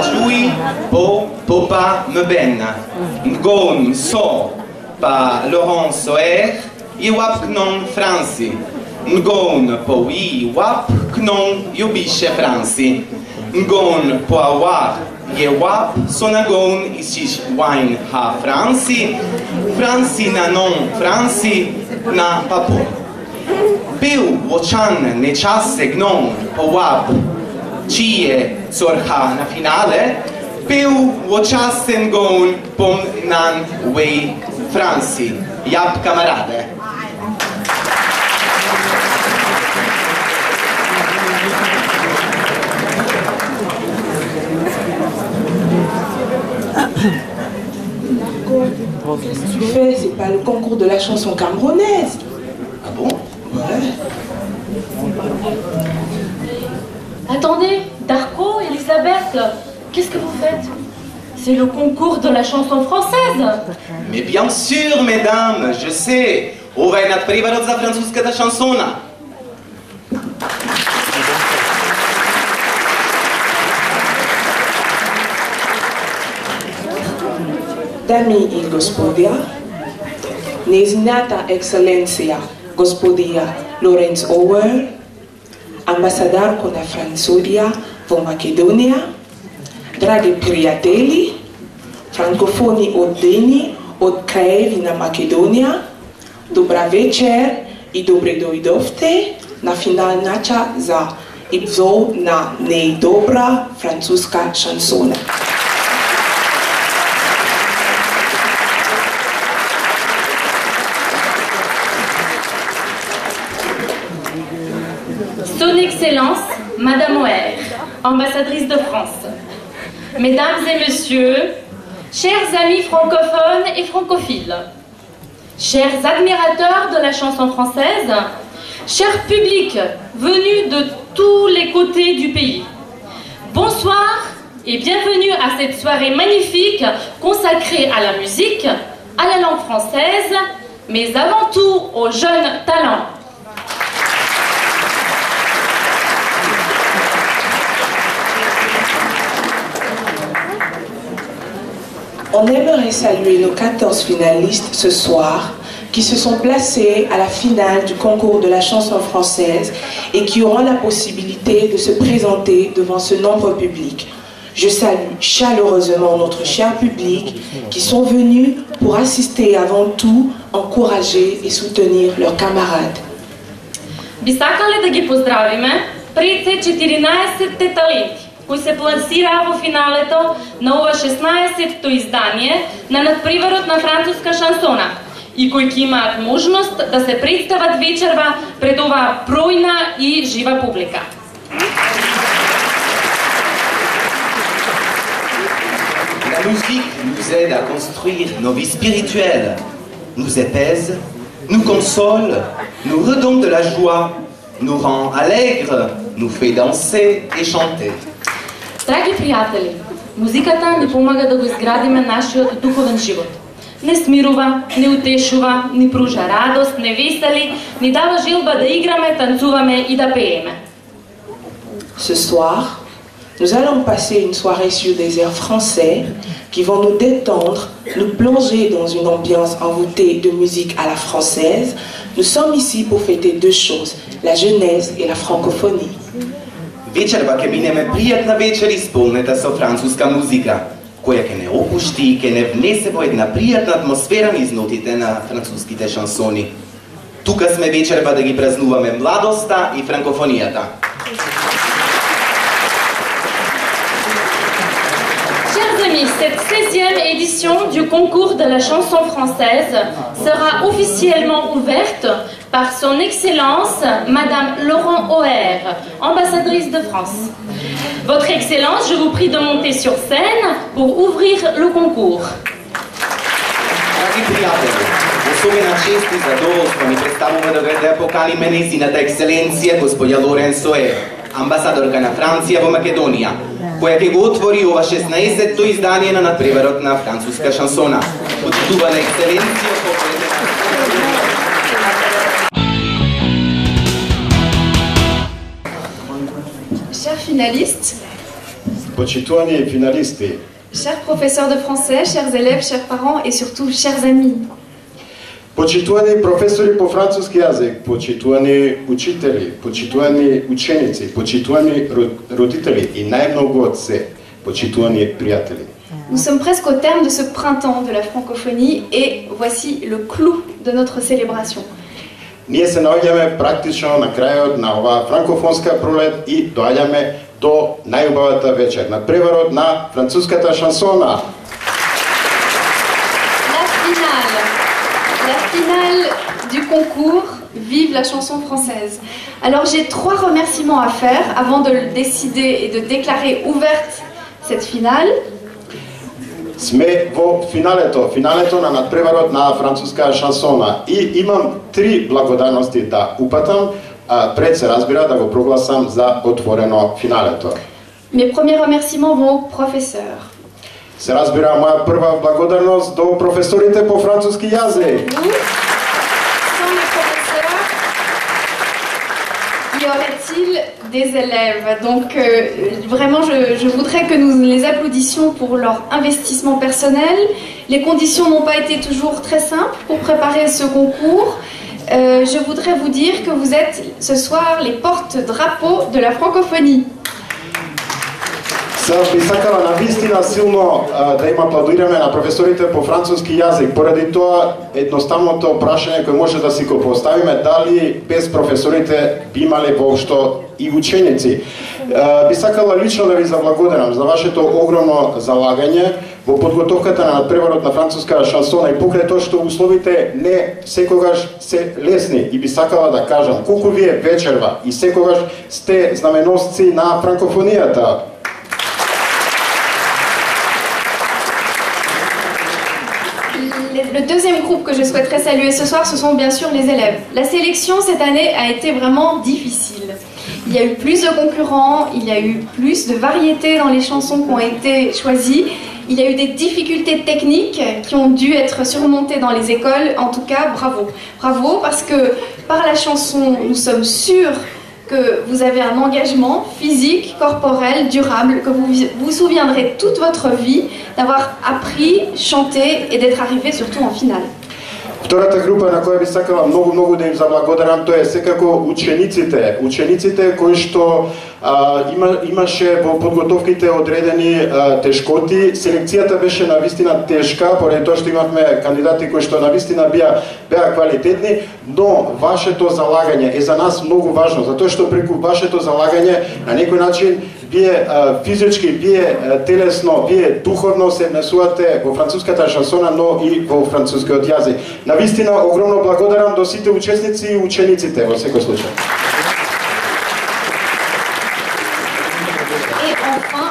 Jui, Po, Popa, Mbenna. Ngon, So, Pa, Laurent Soer, Iwap Knon Franci. Ngon, Po, Iwap Knon Yubiche Franci. Ngon, Po, Awar, Iwap, Sonagon, Isis Wine Ha Franci. Franci na non Franci na Papo. Peu, Wochan, Nechasse, Gnon, Po, Wap, Cie, Zorha na finale. Peu, Wochassen, Gon, Pom, Nan, Wei, Franci. Yap, camarade. Qu'est-ce que tu fais? C'est pas le concours de la chanson camerounaise. Ah bon? Ouais. Attendez, Darko, Elisabeth, qu'est-ce que vous faites? C'est le concours de la chanson française. Mais bien sûr, mesdames, je sais. Ova je nadprivarod za francuskата šansona. Dami i gospodja, neznata ekscelencija gospodija Lorenz Auer, ambasadarko na Francudia v Makedonija, dragi prijatelji, frankofoni oddeni od krajevina Makedonija, dobra večer i dobrodošli na final nača za Ibzov na nejdobra francuska šansona. Son Excellence, Madame Auer, ambassadrice de France. Mesdames et messieurs, chers amis francophones et francophiles, chers admirateurs de la chanson française, chers publics venus de tous les côtés du pays, bonsoir et bienvenue à cette soirée magnifique consacrée à la musique, à la langue française, mais avant tout aux jeunes talents. On aimerait saluer nos 14 finalistes ce soir qui se sont placés à la finale du concours de la chanson française et qui auront la possibilité de se présenter devant ce nombre public. Je salue chaleureusement notre cher public qui sont venus pour assister avant tout, encourager et soutenir leurs camarades. Би сакале да ги поздравиме пред се 14-те таленти, кои се пласираа во финалето на ова 16-то издание на надпреварот на француска шансона и кои ќе имаат можност да се представат вечерва пред оваа бројна и жива публика. La musique nous aide à construire nos vies spirituelles, nous apaise, nous console, nous redonne de la joie, nous rend allègres, nous fait danser et chanter. Драги приятели, музиката ни помага да го изградиме нашиот духовен живот. Не смирува, не утешува, ни пружа радост, не весели, ни дава желба да играме, танцуваме и да пееме. Ce soir, nous allons passer une soirée sur des airs français qui vont nous détendre, nous plonger dans une ambiance envoûtée de musique à la française. Nous sommes ici pour fêter deux choses, la jeunesse et la francophonie. Večerva ќе минеме пријатна вечер исполнета со француска музика, која ќе не опушти и ќе не внесе во една пријатна атмосфера низ нотите на француските шансони. Тука сме вечерва да ги празнуваме младоста и франкофонијата. Chers amis, cette 16e édition du concours de la chanson française sera officiellement ouverte par son Excellence, Madame Laurent Auer, ambassadrice de France. Votre Excellence, je vous prie de monter sur scène pour ouvrir le concours. Dragi prijatelji, особена чест и задоволство ми представува да ја поканим нејзината екселенција господја Лоренс Оер, амбасадорка на Франција во Македонија, која ќе го отвори ова 16-то издание на надпреварот на француска шансона. Почитувана екселенција, Chers finalistes, почитувани финалисти. Chers professeurs de français, chers élèves, chers parents et surtout chers amis. Почитувани професори по француски јазик, почитувани учители, почитувани ученици, почитувани родители и најмногу од се, почитувани пријатели. Nous sommes presque au terme de ce printemps de la francophonie et voici le clou de notre célébration. Ние се наоѓаме практично на крајот на оваа франкофонска пролет и доаѓаме до најубавата вечер, на преварот на француската шансона. La finale du concours Vive la chanson française. Alors j'ai 3 remerciements à faire avant de le décider et de déclarer ouverte cette finale. Сме во финалето на надпреварот на француска шансона и имам 3 благодарности да упатам, пред се разбира да го прогласам за отворено финалето. Mes premiers remerciements vont aux professeurs. Се разбира моја прва благодарност до професорите по француски јазик. Sans les professeurs, y aurait-il des élèves? Donc vraiment, je voudrais que nous les applaudissions pour leur investissement personnel. Les conditions n'ont pas été toujours très simples pour préparer ce concours. Je voudrais vous dire que vous êtes ce soir les porte-drapeaux de la francophonie. Сега би сакала навистина силно да има аплодираме на професорите по француски јазик. Поради тоа едноставното прашање кој може да си го поставиме, дали без професорите би имале воопшто и ученици. Би сакала лично да ви заблагодарам за вашето огромно залагање во подготовката на надпреварот на француска шансона и покрај тоа што условите не секогаш се лесни. И би сакала да кажам колку вие вечерва и секогаш сте знаменосци на франкофонијата. Le deuxième groupe que je souhaiterais saluer ce soir, ce sont bien sûr les élèves. La sélection cette année a été vraiment difficile. Il y a eu plus de concurrents, il y a eu plus de variété dans les chansons qui ont été choisies. Il y a eu des difficultés techniques qui ont dû être surmontées dans les écoles. En tout cas, bravo. Bravo parce que par la chanson, nous sommes sûrs que vous avez un engagement physique, corporel, durable, que vous vous souviendrez toute votre vie d'avoir appris, chanté et d'être arrivé surtout en finale. Втората група на која би сакала многу да им заблагодарам, тоа е секако учениците кои што имаше во подготовките одредени тешкоти. Селекцијата беше навистина тешка, поради тоа што имавме кандидати кои што навистина беа квалитетни, но вашето залагање е за нас многу важно, затоа што преку вашето залагање на некој начин вие физички, вие телесно, вие духовно се внесувате во француската шансона, но и во францускиот јазик. Навистина огромно благодарам до сите учесници и учениците во секој случај. Et enfin,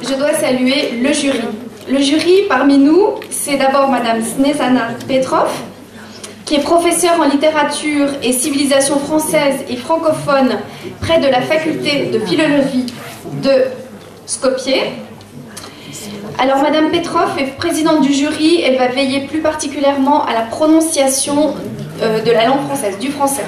je dois saluer le jury. Le jury parmi nous, c'est d'abord Madame Snezana Petrov, qui est professeure en littérature et civilisation française et francophone près de la faculté de philologie de Skopje. Alors Madame Petrov est présidente du jury, elle va veiller plus particulièrement à la prononciation de la langue française, du français.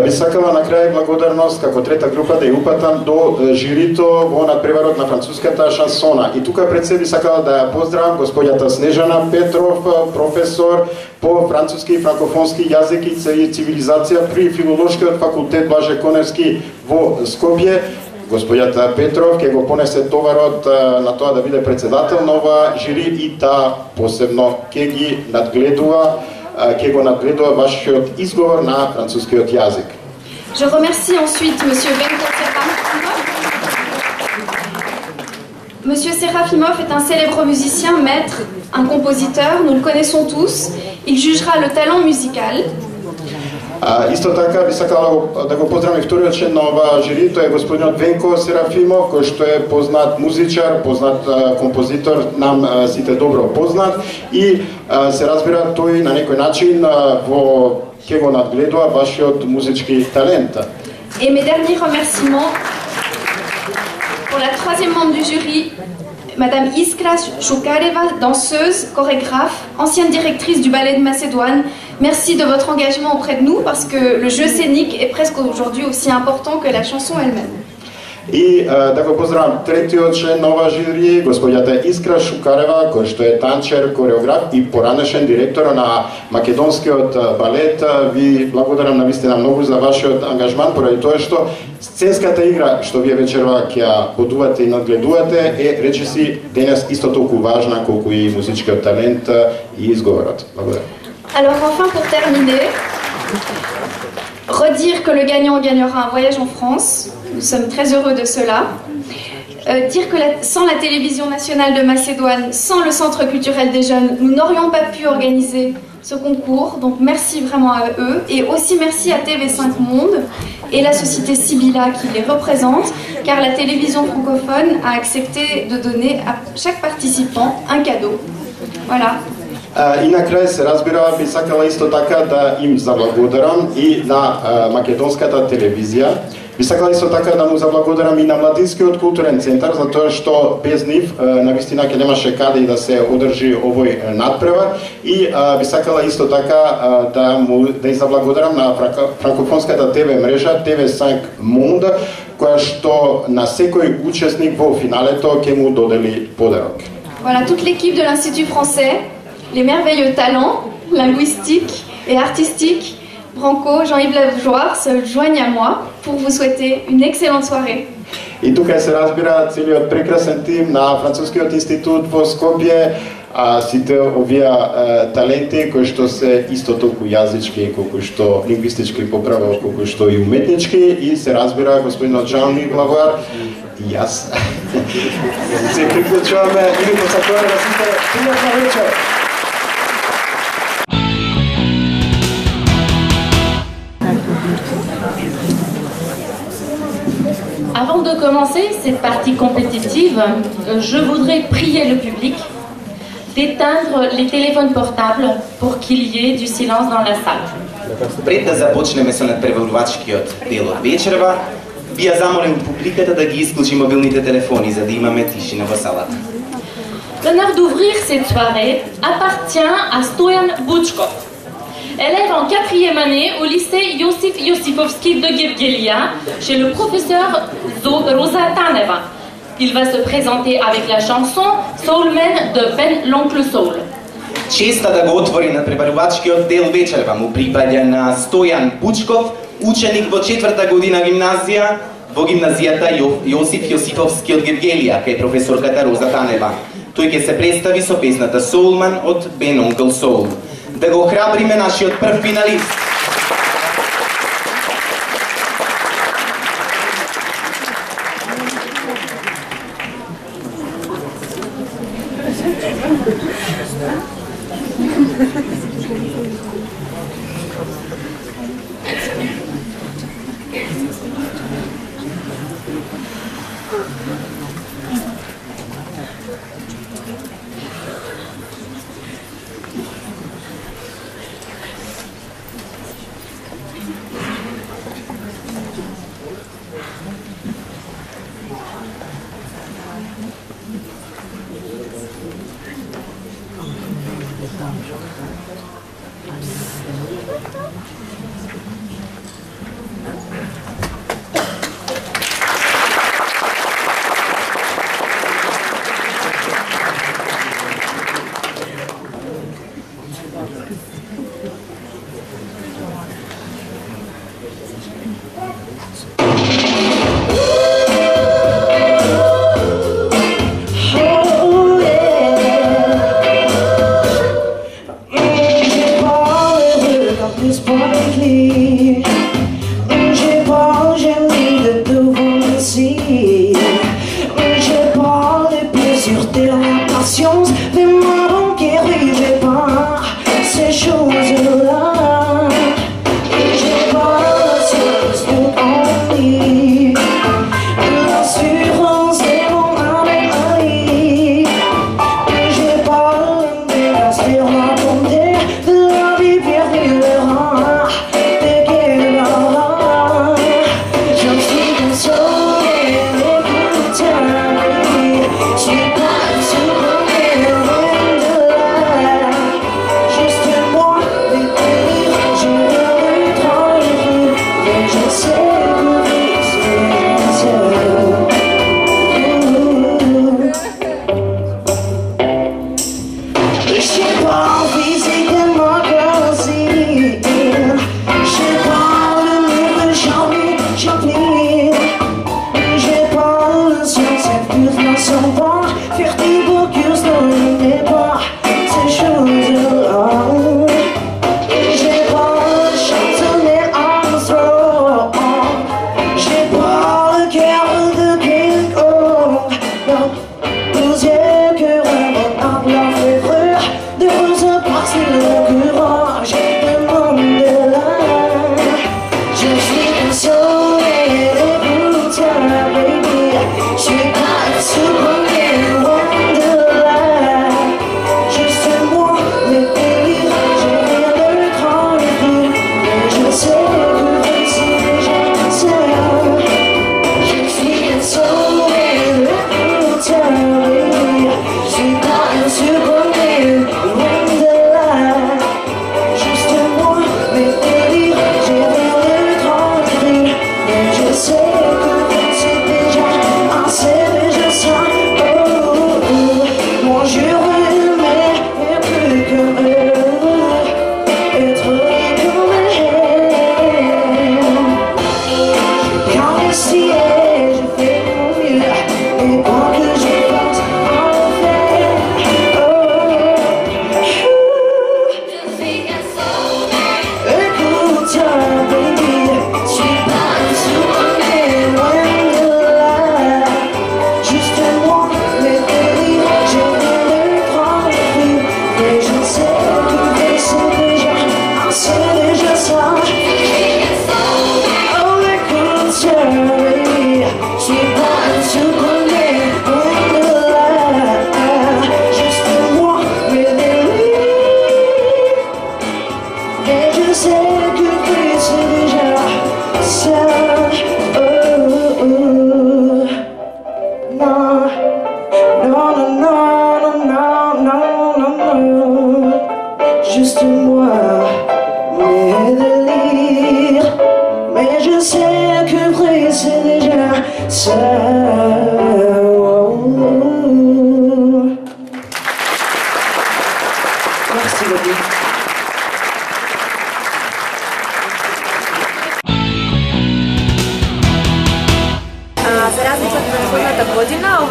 Би сакала на крај благодарност како трета група да ја упатам до жирито во надпреварот на француската шансона. И тука пред себе сакала да ја поздравам господјата Снежана Петров, професор по француски и франкофонски јазик и цивилизација при филолошкиот факултет Блаже Коневски во Скопје. Господјата Петров ќе го понесе товарот на тоа да биде председател на ова жири и таа посебно ќе ги надгледува, ќе го надгледува вашиот изговор на францускиот јазик. Je remercie ensuite Monsieur Benko Serafimov. Monsieur Serafimov est un célèbre musicien, maître, un compositeur, nous le connaissons tous. Il jugera le talent musical. Исто така би сакала да го поздравам и вториот член на ова жири, тоа е господинот Венко Серафимов, кој што е познат музичар, познат композитор, нам сите добро познат и се разбира тој на некој начин ќе го надгледува вашиот музички талент. Et mes derniers remerciements pour la troisième membre du jury, Madame Iskra Shukareva, danseuse, chorégraphe, ancienne directrice du ballet de Macédoine. Merci de votre engagement auprès de nous parce que le jeu scénique est presque aujourd'hui aussi important que la chanson elle-même. И да го поздравам третиот член на ова жури, господјата Искра Шукарева, кој што е танчер, кореограф и поранешен директор на македонскиот балет. Ви благодарам навистина многу за вашиот ангажман, поради тоа што сценската игра што вие вечерва ќе подувате и надгледувате е речиси денес исто толку важна колку и музичкиот талент и изговорот. Благодарам. Alors enfin pour terminer, redire que le gagnant gagnera un voyage en France. Nous sommes très heureux de cela. Dire que sans la télévision nationale de Macédoine, sans le centre culturel des jeunes, nous n'aurions pas pu organiser ce concours. Donc merci vraiment à eux. Et aussi merci à TV5 Monde et la société Sibila qui les représente, car la télévision francophone a accepté de donner à chaque participant un cadeau. Voilà. И на крај се разбира, би сакала исто така да им заблагодарам и на македонската телевизија. Би сакала исто така да му заблагодарам и на Младинскиот културен центар, затоа што без нив навистина ќе немаше каде и да се одржи овој надпревар. И би сакала исто така да им заблагодарам на франкофонската ТВ мрежа TV5 Monde, која што на секој учесник во финалето ќе му додели подарок. Voilà, toute l'équipe de l'Institut français, les merveilleux talents linguistiques et artistiques, Branco, Jean-Yves Lajoie, se joignent à moi pour vous souhaiter une excellente soirée. И тука се разбира целиот прекрасен тим на Францускиот институт во Скопје, сите овие таленти кои што се исто толку јазички, колку што лингвистички поправо, колку што и уметнички, и се разбира господинот Jean-Yves Lajoie и јас. Се приклучуваме и до сакоре да сите пријатна вечер. Avant de commencer cette partie compétitive, je voudrais prier le public d'éteindre les téléphones portables pour qu'il y ait du silence dans la salle. Пред да започнеме со надпреварувачкиот дел од вечерва, би ја замолим публиката да ги исклучи мобилните телефони за да имаме тишина во салата. L'honneur d'ouvrir cette soirée appartient à Stojan Bouchkov, élève en 4e année au lycée Josif Josifovski de Gergelia, chez le professeur Rosa Taneva. Il va se présenter avec la chanson Soulman de Ben l'Oncle Soul. Честа да го отвори надпреварувачкиот дел вечерва му припаѓа на Стојан Бучков, ученик во 4-та година гимназија во гимназијата Јосиф Јосифовски од Гергелија, кај професорката Роза Танева. Тој ќе се представи со песната Soulman од Ben Onkel Soul. Да го храбриме нашиот прв финалист.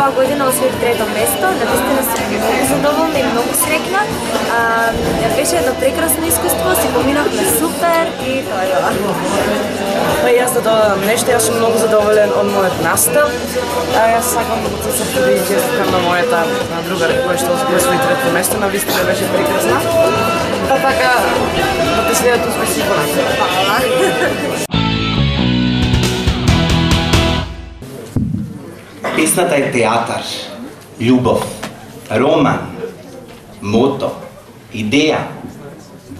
ова година освоих трето место. Навистина сум многу задоволна и многу среќна. Беше едно прекрасно искуство, си поминавме супер и тоа е тоа. Јас да додадам нешто, јас сум многу задоволен од мојот настап. Јас сакам да се честитам и честиткам на мојата другарка која што освои трето место, навистина беше прекрасна. Па така, да те следат успешни понатаму. Фала. Песната е театар, љубов, роман, мото, идеја,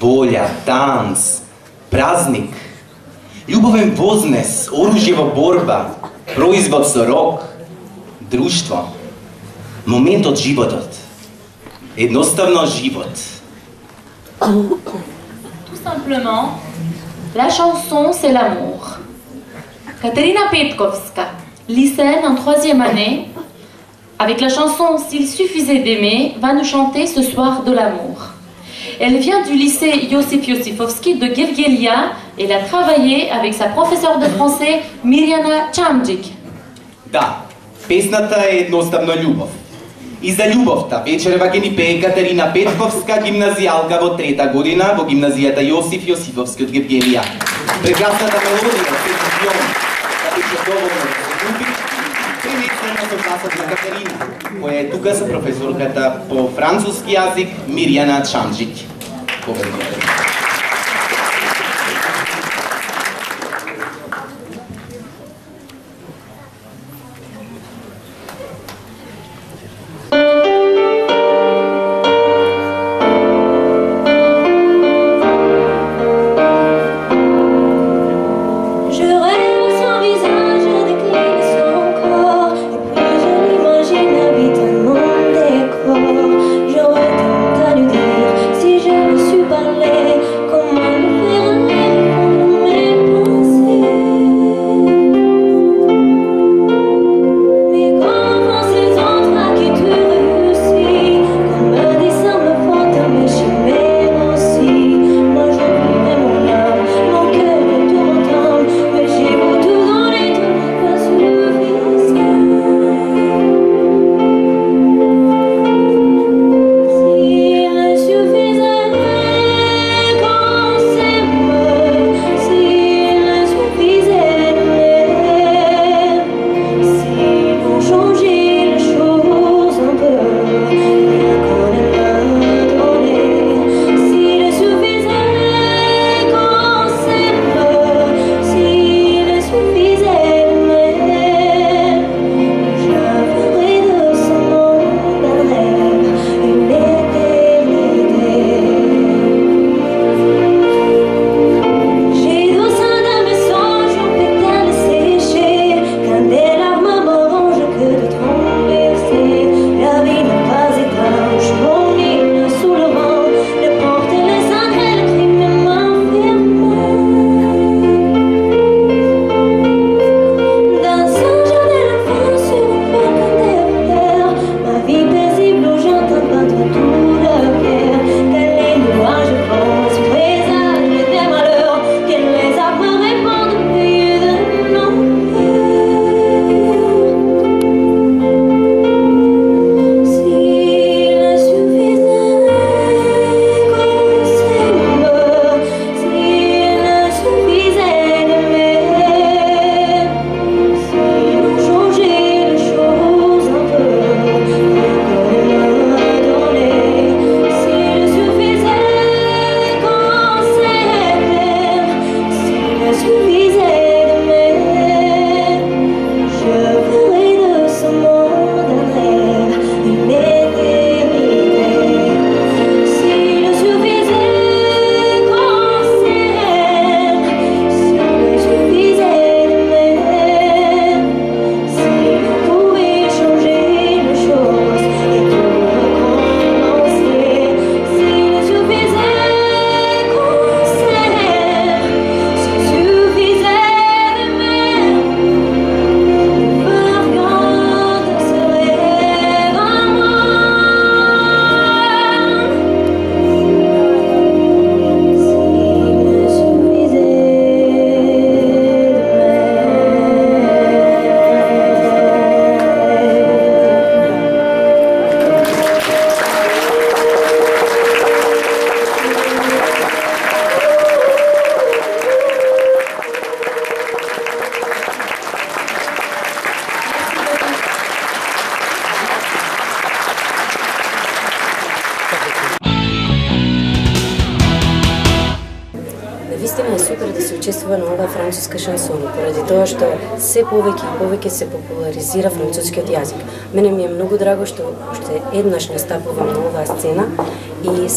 волја, танц, празник, љубовен вознес, оружје во борба, производ со рок, друштво, момент од животот, едноставно живот. Tout simplement, la chanson c'est l'amour. Katerina Petkovska, lycéenne en 3e année, avec la chanson S'il suffisait d'aimer, va nous chanter ce soir de l'amour. Elle vient du lycée Josip Josifovski de Gevgelia et elle a travaillé avec sa professeure de français Mirjana Čamđić. Да, песната е едноставно љубов. И за љубовта вечерва ќе ни пее Катерина Петковска, гимназијалка во 3-та година во гимназијата Јосиф Јосифовски од Гевгелија. Прекрасната мелодија, песнион, да беше доволно да се губи. Приветствуваме со гласот на Катерина, која е тука со професорката по француски јазик Мирјана Čamđić. Победувате. J'aurais tant à lui dire si je me suis parlé. се учествува на оваа француска шансона, поради тоа што се повеќе и повеќе се популаризира францускиот јазик. Мене ми е многу драго што уште еднаш настапувам на оваа сцена и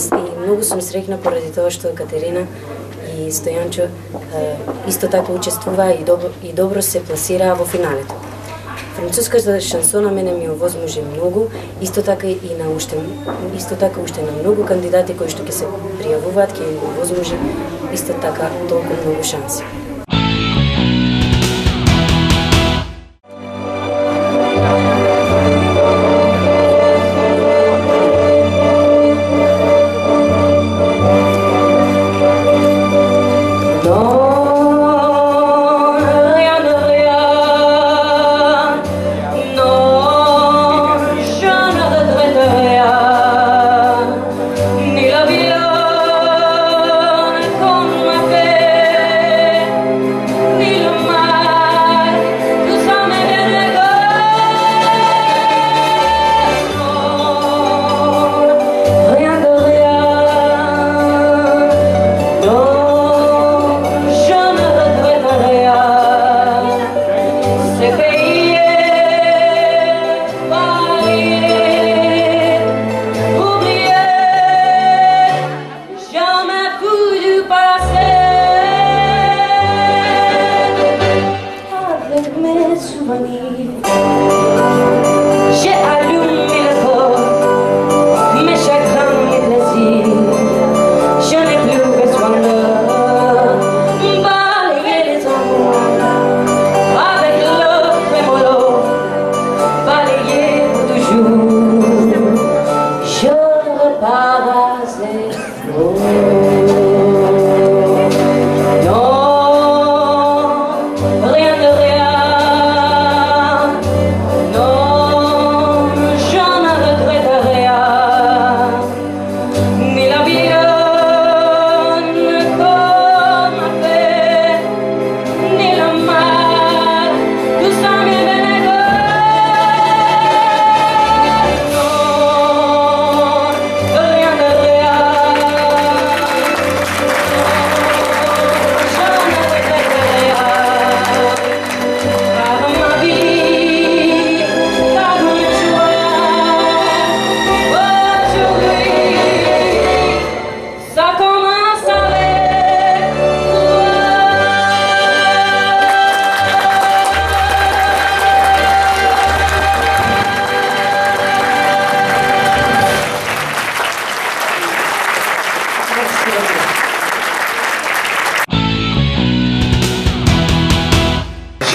многу сум среќна поради тоа што Катерина и Стојанчо исто така учествуваа и добро се пласираа во финалето. Француската шансона мене ми овозможи многу, исто така уште на многу кандидати кои што ќе се пријавуваат, ќе им овозможи исто така толку многу шанси.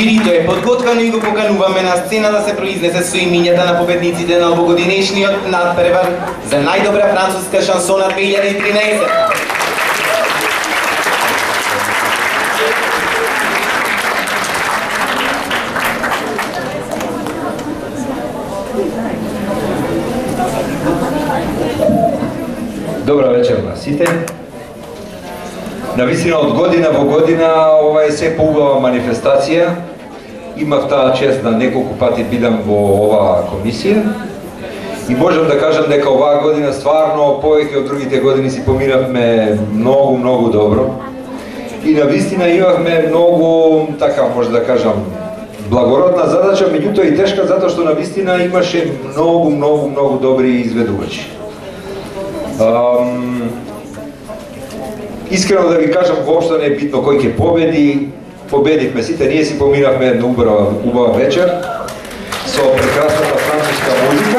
Жирито е подготвено и го покануваме на сцена да се произнесе со имињата на победниците на овогодинешниот надпревар за најдобра француска шансона 2013. Добра вечер на сите. Навистина од година во година ова е се поубава манифестација. Имав таа чест да неколку пати бидам во оваа комисија и можам да кажам дека оваа година стварно повеќе од другите години си поминавме многу добро. И навистина имавме многу, така може да кажам, благородна задача, меѓутоа и тешка затоа што навистина имаше многу добри изведувачи. Искрено да ви кажам, воопшто не е битно кој ќе победи. Победивме сите, ние си поминавме една убава вечер со прекрасната француска музика.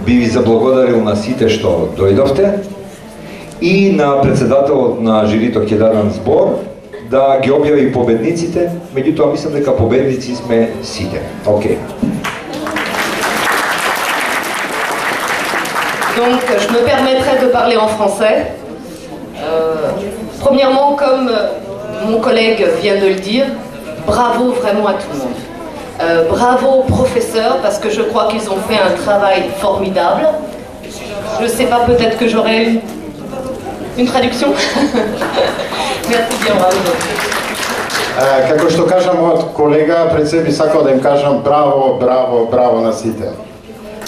Би ви заблагодарил на сите што дојдовте и на председателот на жирито ќе дадам збор да ги објави победниците, меѓутоа мислам дека победници сме сите. Окей. Donc, je me permettrai de parler en français. Premièrement, comme mon collègue vient de le dire, bravo vraiment à tout le monde. Bravo aux professeurs, parce que je crois qu'ils ont fait un travail formidable. Je ne sais pas, peut-être que j'aurai une traduction. Merci bien, bravo. Како што кажа мојот колега, пред себе сакал да им кажам браво на сите.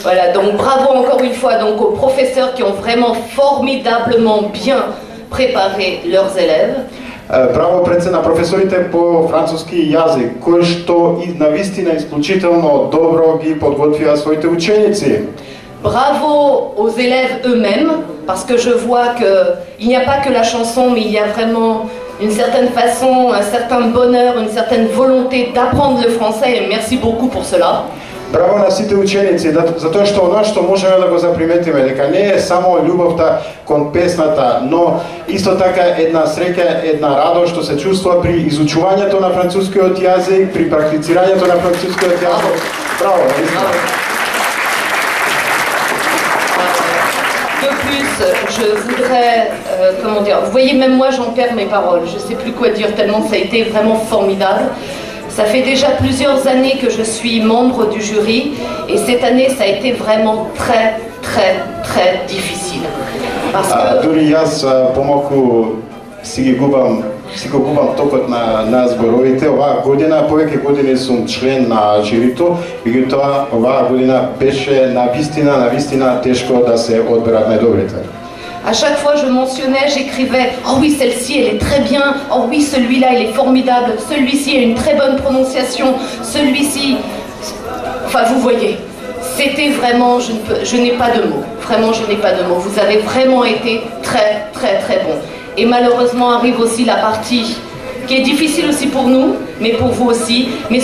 Voilà, donc bravo encore une fois donc, aux professeurs qui ont vraiment formidablement bien préparé leurs élèves. Браво пред се на професорите по француски јазик, кои што навистина исклучително добро ги подготвија своите ученици. Bravo aux élèves eux-mêmes, parce que je vois qu'il n'y a pas que la chanson, mais il y a vraiment une certaine façon, un certain bonheur, une certaine volonté d'apprendre le français, et merci beaucoup pour cela. Браво на сите ученици, затоа што оно што можеме да го заприметиме, дека не е само љубовта кон песната, но исто така една среќа, една радост што се чувствува при изучувањето на францускиот јазик, при практицирањето на францускиот јазик. Браво, наистина. De plus, je voudrais, comment dire, vous voyez, même moi j'en perds mes paroles, je ne sais plus quoi dire tellement ça a été vraiment formidable. Ça fait déjà plusieurs années que je suis membre du jury et cette année ça a été vraiment très très difficile. Parce que... Дури јас помалку си го губам токот на зборовите. Оваа година, повеќе години сум член на жирито, меѓутоа оваа година беше навистина тешко да се одберат најдобрите. À chaque fois, je mentionnais, j'écrivais « Oh oui, celle-ci, elle est très bien. Oh oui, celui-là, il est formidable. Celui-ci a une très bonne prononciation. Celui-ci... » Enfin, vous voyez, c'était vraiment... Je n'ai pas de mots. Vraiment, je n'ai pas de mots. Vous avez vraiment été très, très, très bons. Et malheureusement, arrive aussi la partie qui est difficile aussi pour nous, mais pour vous aussi. Mais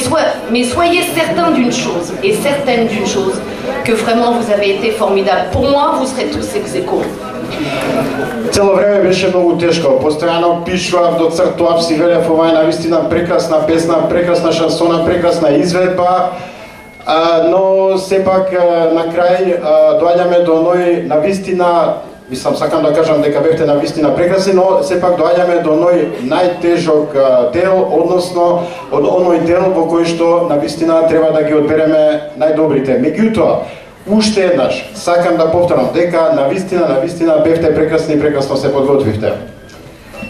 soyez certains d'une chose, et certaines d'une chose, que vraiment, vous avez été formidables. Pour moi, vous serez tous ex-aequo. Цело време беше многу тешко. Постојано пишував, доцртував, си велев ова е навистина прекрасна песна, прекрасна шансона, прекрасна изведба. Но сепак на крај доаѓаме до оној навистина, мислам сакам да кажам дека бевте навистина прекрасни, но сепак доаѓаме до оној најтежок дел, односно од оној дел во кој што навистина треба да ги одбереме најдобрите. Меѓутоа, уште еднаш, сакам да повторам дека навистина бевте прекрасни и прекрасно се подготвивте.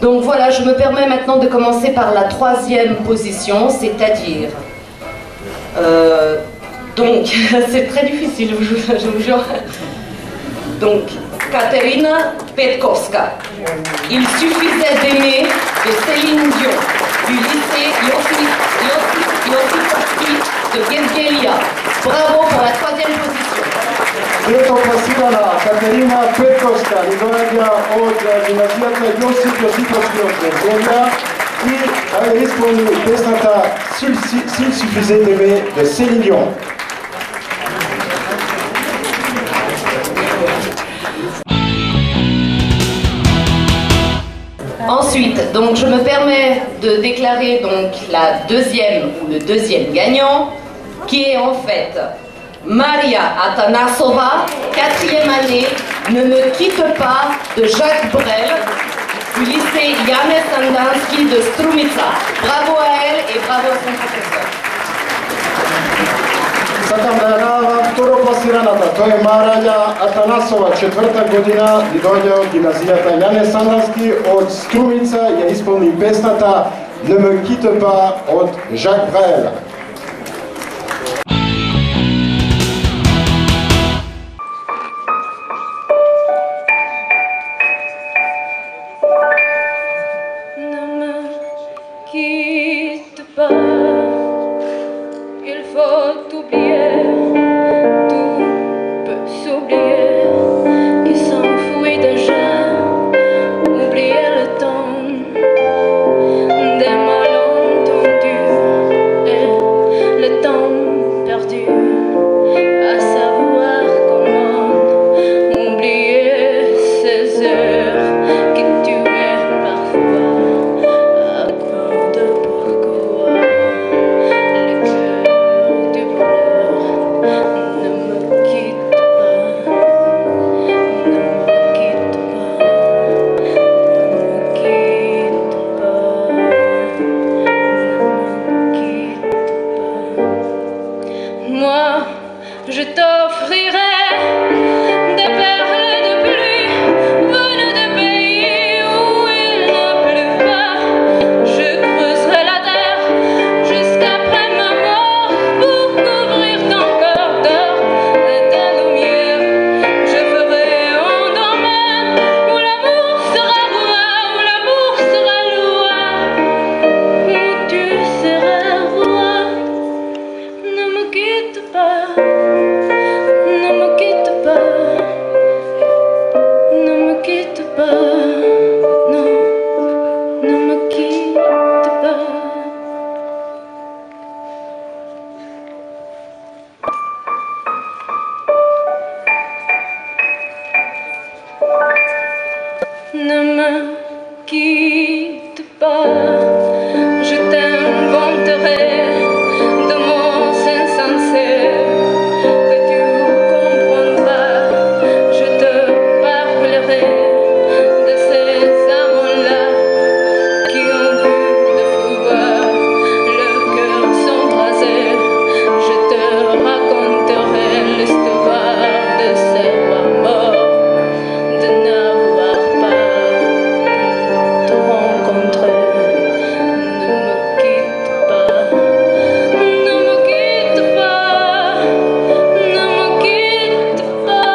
Donc voilà, je me permets maintenant de commencer par la troisième position, c'est-à-dire... donc, c'est très difficile, je vous jure. Donc, Katerina Petkovska. Il suffisait d'aimer de Céline Dion, du lycée Josifovski de Gevgelia. Bravo pour la troisième position. Трето класирана Катерина Петковска, ни доаѓа од гимназијата Јосиф Јосифовски од Гевгелија и ја исполни песната S'il suffisait d'aimer de Céline Dion. Ensuite, donc je me permets de déclarer donc la deuxième ou le deuxième gagnant, qui est en fait Maria Atanasova, 4e année, Ne me quitte pas de Jacques Brel, du lycée Janez Sandanski de Strumica. Bravo à elle et bravo à son professeur. Сакам да ја најавам второкласираната, тоа е Марија Атанасова, 4-та година, и доаѓа од гимназијата Јане Сандански од Струмица, ја исполни песната Ne me quitte pas од Жак Брел. Des malentendus et ne me quitte pas, je t'inventerai de mots insincères que tu comprendras, je te parlerai de ces amants-là qui ont vu de pouvoir leur cœur s'embraser, je te raconterai l'histoire de ces rois morts, de n'avoir pas te rencontrer. Ne me quitte pas, ne me quitte pas, ne me quitte pas.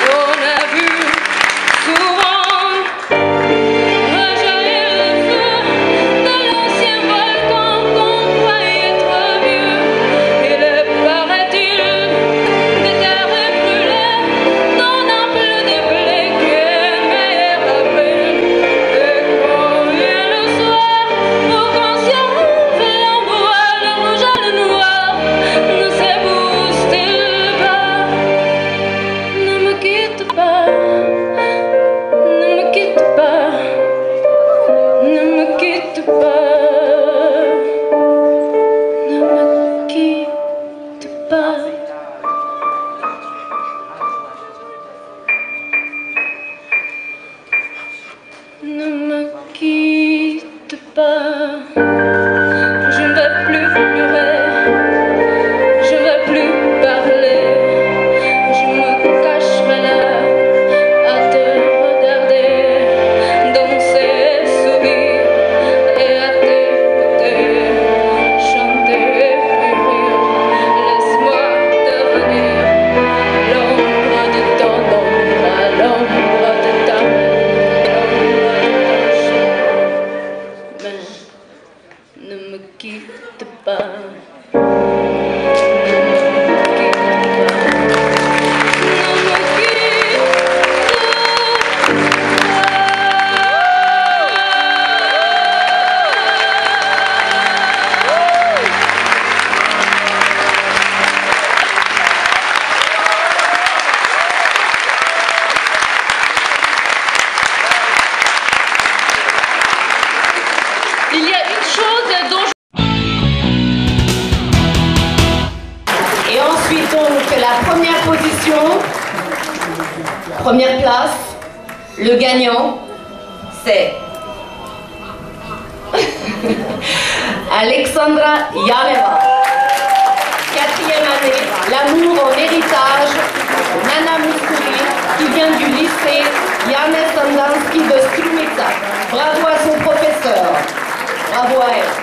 On a vu souvent rejaillir le feu de l'ancien volcan qu'on croyait trop vieux. Il est, paraît-il, des terres brûlées dans un peu de blé qui est meilleur après. Et quand vient le soir, pour qu'on s'y retrouve, l'embois, le rouge à le noir, ne s'ébousille pas. Ne me quitte pas, ne me quitte pas, ne me quitte pas, ne me quitte pas. Ne me quitte pas, je ne vais plus pleurer, je ne vais plus parler, je me cacherai là à te regarder, danser, sourire et à t'écouter, chanter et puis rire. Laisse-moi devenir l'ombre de ton ombre, l'ombre de ta mais ne me quitte pas. Ne me quitte pas. Ne me quitte Il y a une chose dont Et ensuite donc la première position, première place, le gagnant, c'est Alexandra Yaneva. 4e année, l'amour en héritage, Nana Mouskouri, qui vient du lycée Janez Sandanski de Strumica. Bravo à son professeur. Bravo à elle.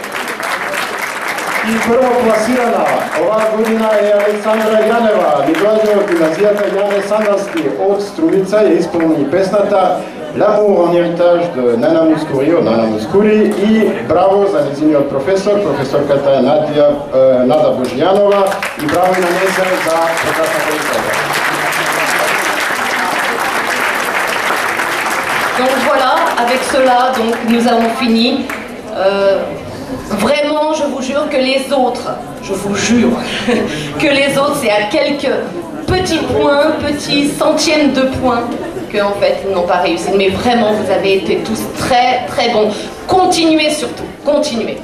И прво пласирана оваа година е Александра Јанева. Ни доаѓа од гимназијата Јане Сандански од Струмица и исполни песната L'amour en héritage de Nana Mouskouri, Nana Mouskouri, и браво за нејзиниот професор, професорката Нада Божијанова, и браво и на нејза за прекрасната изгледа. Donc voilà, avec cela, donc, nous avons fini. Vraiment, je vous jure que les autres, je vous jure que les autres, c'est à quelques petits points, petits centièmes de points qu'en fait, ils n'ont pas réussi. Mais vraiment, vous avez été tous très, très bons. Continuez surtout, continuez.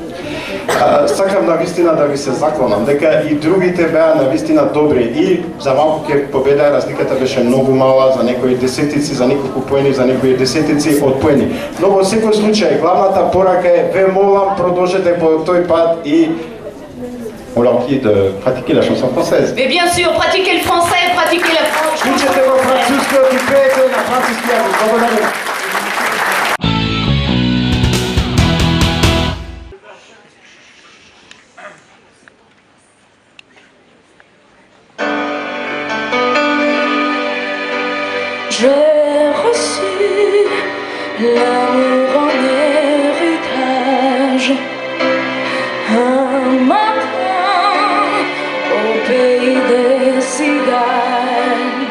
Сакам навистина да ви се заклонам дека и другите беа навистина добри и за малку ќе победа, разликата беше многу мала, за некои десетици, за неколку поени, за некои десетици од поени. Но во секој случај главната порака е ве молам продолжете по тој пат и Olympique de pratiquer la chanson française. Mais bien sûr, pratiquez le français, pratiquez la chanson française. J'ai reçu l'amour en héritage un matin au pays des cigales.